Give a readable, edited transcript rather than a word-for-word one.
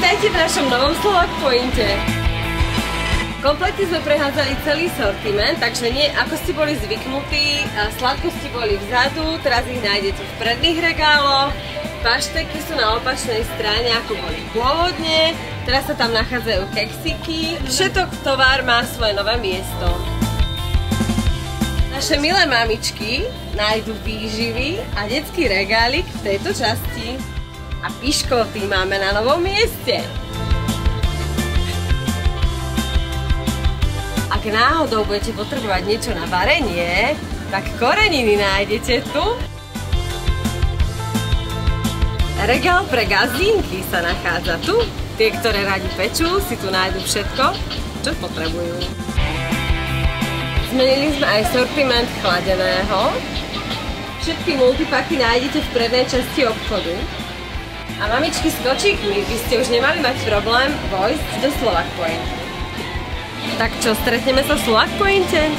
Vítajte v našom novom Slovak Pointe. Kompletne sme prehádzali celý sortiment, takže nie ako ste boli zvyknutí, sladkosti boli vzadu, teraz ich nájdete v predných regáloch, pašteky sú na opačnej strane ako boli pôvodne, teraz sa tam nachádzajú keksiky, všetok tovar má svoje nové miesto. Naše milé mamičky nájdu výživy a detský regálik v tejto časti. A piškoty máme na novom mieste. Ak náhodou budete potrebovať niečo na varenie, tak koreniny nájdete tu. Regál pre gazínky sa nachádza tu. Tie, ktoré radi pečú, si tu nájdu všetko, čo potrebujú. Zmenili sme aj sortiment chladeného. Všetky multipaky nájdete v prednej časti obchodu. A mamičky s kočíkmi by ste už nemali mať problém vojsť do Slovak Point. Tak čo, stretneme sa v Slovak Pointe?